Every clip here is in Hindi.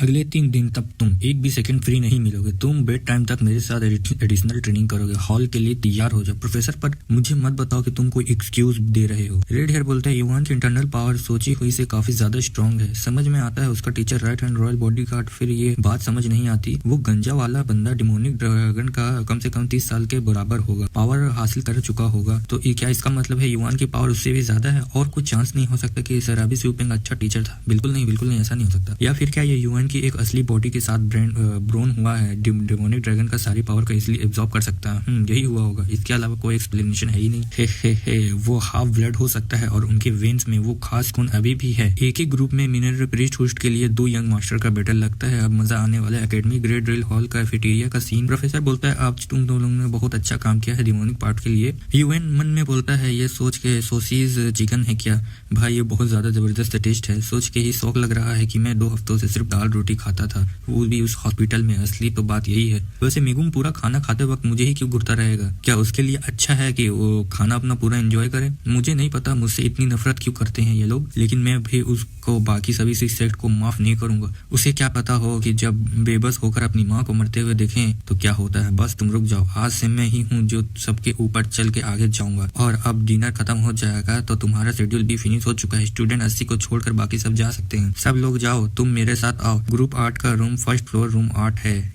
अगले 3 दिन तक तुम एक भी सेकंड फ्री नहीं मिलोगे। तुम बेड टाइम तक मेरे साथ एडिशनल ट्रेनिंग करोगे। हॉल के लिए तैयार हो जाओ। प्रोफेसर, पर मुझे मत बताओ कि तुम कोई एक्सक्यूज दे रहे हो। रेड हेयर बोलता है, युवान की इंटरनल पावर सोची हुई से काफी ज्यादा स्ट्रांग है। समझ में आता है उसका teacher right hand royal bodyguard. फिर ये बात समझ नहीं आती, वो गंजा वाला बंदा डिमोनिक ड्रैगन का कम से कम 30 साल के बराबर होगा, पावर हासिल कर चुका होगा। तो क्या इसका मतलब है युवान की पावर उससे भी ज्यादा है? और कुछ चांस नहीं हो सकता कि शराबी स्वीपिंग अच्छा टीचर था? बिल्कुल नहीं, ऐसा नहीं हो सकता। या फिर क्या ये युवान की एक असली बॉडी के साथ ब्रोन हुआ है, डिमोनिक ड्रैगन का सारी पावर का इसलिए एब्जॉर्ब कर सकता है? यही हुआ होगा, इसके अलावा कोई एक्सप्लेनेशन है ही नहीं। हे वो हाफ ब्लड हो सकता है और उनके वेन्स में वो खास खून अभी भी है। एक ही ग्रुप में मिनरल प्रीस्ट होस्ट के लिए 2 यंग मास्टर का बैटल लगता है। अब मजा आने वाला है। Academy grade drill hall cafeteria का सीन। प्रोफेसर बोलता है, आप तुम दोनों ने बहुत अच्छा काम किया है डिमोनिक पार्ट के लिए। यूएन मन में बोलता है, ये सोच के सोसीज चिकन है क्या भाई? ये बहुत ज्यादा जबरदस्त टेस्ट है। सोच के ही शौक लग रहा है कि मैं 2 हफ्तों से सिर्फ दाल रोटी खाता था, वो भी उस हॉस्पिटल में। असली तो बात यही है। वैसे मिगुम पूरा खाना खाते वक्त मुझे ही क्यों घूरता रहेगा? क्या उसके लिए अच्छा है कि वो खाना अपना पूरा एंजॉय करे? मुझे नहीं पता मुझसे इतनी नफरत क्यों करते हैं ये लोग, लेकिन मैं भी उसको बाकी सभी सेट को माफ नहीं करूंगा। उसे क्या पता हो कि जब बेबस होकर अपनी माँ को मरते हुए देखें तो क्या होता है। बस तुम रुक जाओ, आज से मैं ही हूँ जो सबके ऊपर चल के आगे जाऊंगा। और अब डिनर खत्म हो जाएगा तो तुम्हारा शेड्यूल भी फिनिश हो चुका है। स्टूडेंट 80 को छोड़कर बाकी सब जा सकते हैं। सब लोग जाओ, तुम मेरे साथ आओ। ग्रुप 8 का रूम फर्स्ट फ्लोर रूम 8 है।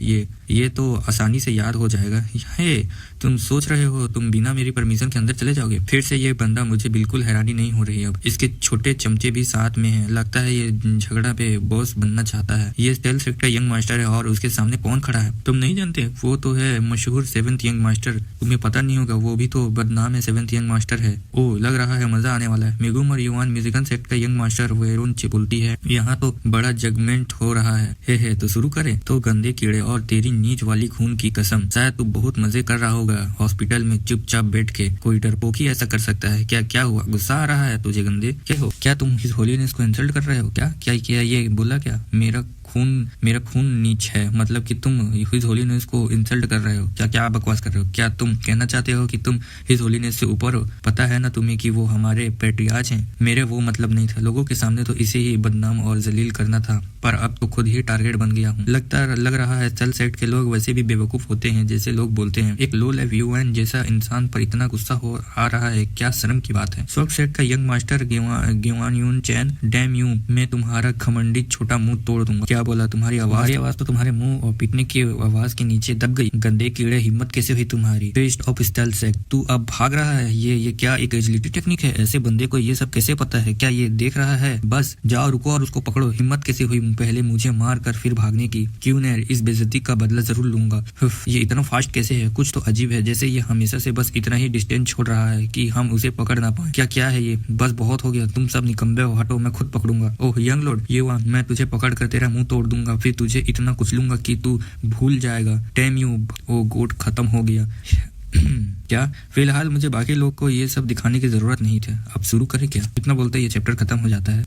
ये तो आसानी से याद हो जाएगा। हे, तुम सोच रहे हो तुम बिना मेरी परमिशन के अंदर चले जाओगे? फिर से ये बंदा, मुझे बिल्कुल हैरानी नहीं हो रही है। अब इसके छोटे चमचे भी साथ में हैं। लगता है ये झगड़ा पे बॉस बनना चाहता है। ये स्टेल सेक्ट का यंग मास्टर है और उसके सामने कौन खड़ा है? तुम नहीं जानते? वो तो है मशहूर 7th यंग मास्टर। तुम्हें पता नहीं होगा, वो भी तो बदनाम है 7th यंग मास्टर है। ओ, लग रहा है मजा आने वाला है। मिगुम और युवान म्यूजिकन सेक्ट का यंग मास्टर वेरुन चिपुल्टी है। यहाँ तो बड़ा जजमेंट हो रहा है। हे तो शुरू करें। तो गंदे कीड़े और तेरी नीच वाली खून की कसम, शायद तू बहुत मजे कर रहा होगा हॉस्पिटल में चुपचाप बैठ के। कोई डरपोकी ऐसा कर सकता है क्या हुआ? गुस्सा आ रहा है तुझे गंदे? क्या तुम हिज होलीनेस को इंसल्ट कर रहे हो? क्या किया? ये बोला क्या? मेरा खून नीच है, मतलब कि तुम हिज होलीनेस को इंसल्ट कर रहे हो? क्या बकवास कर रहे हो? क्या तुम कहना चाहते हो कि तुम हिज होलीनेस से ऊपर हो? पता है ना तुम्हें कि वो हमारे पेट्रियार्च हैं। मेरे वो मतलब नहीं था। लोगों के सामने तो इसे ही बदनाम और जलील करना था, पर अब तो खुद ही टारगेट बन गया हूँ। लग रहा है सेल सेट के लोग वैसे भी बेवकूफ होते हैं जैसे लोग बोलते हैं। एक लो लेव यूएन जैसा इंसान पर इतना गुस्सा हो आ रहा है, क्या शर्म की बात है। स्वर्ग सेट का यंग मास्टर गेवान यून चैन, डैम यू, मैं तुम्हारा घमंडी छोटा मुंह तोड़ दूंगा। क्या बोला? तुम्हारी आवाज तो तुम्हारे मुंह और पीटने की आवाज के नीचे दब गई। गंदे कीड़े, हिम्मत कैसे हुई तुम्हारी? बेस्ट ऑफ स्टेल सेट, तू अब भाग रहा है? ये क्या एक एजिलिटी टेक्निक है? ऐसे बंदे को ये सब कैसे पता है? क्या ये देख रहा है? बस जाओ, रुको और उसको पकड़ो। हिम्मत कैसे हुई पहले मुझे मार कर फिर भागने की? क्यों नहीं, इस बेइज्जती का बदला जरूर लूंगा। ये इतना फास्ट कैसे है? कुछ तो अजीब है, जैसे ये हमेशा से बस इतना ही डिस्टेंस छोड़ रहा है कि हम उसे पकड़ ना पाए। क्या है ये? बस बहुत हो गया, तुम सब निकम्बे हो, हटो, मैं खुद पकड़ूंगा। ओह यंग लॉर्ड, ये वहाँ, मैं तुझे पकड़ कर तेरा मुंह तोड़ दूंगा, फिर तुझे इतना कुचलूंगा कि तू भूल जाएगा। डैम यू, ओ गोट खत्म हो गया। क्या? फिलहाल मुझे बाकी लोग को ये सब दिखाने की जरूरत नहीं थी। अब शुरू करें क्या? इतना बोलते ये चैप्टर खत्म हो जाता है।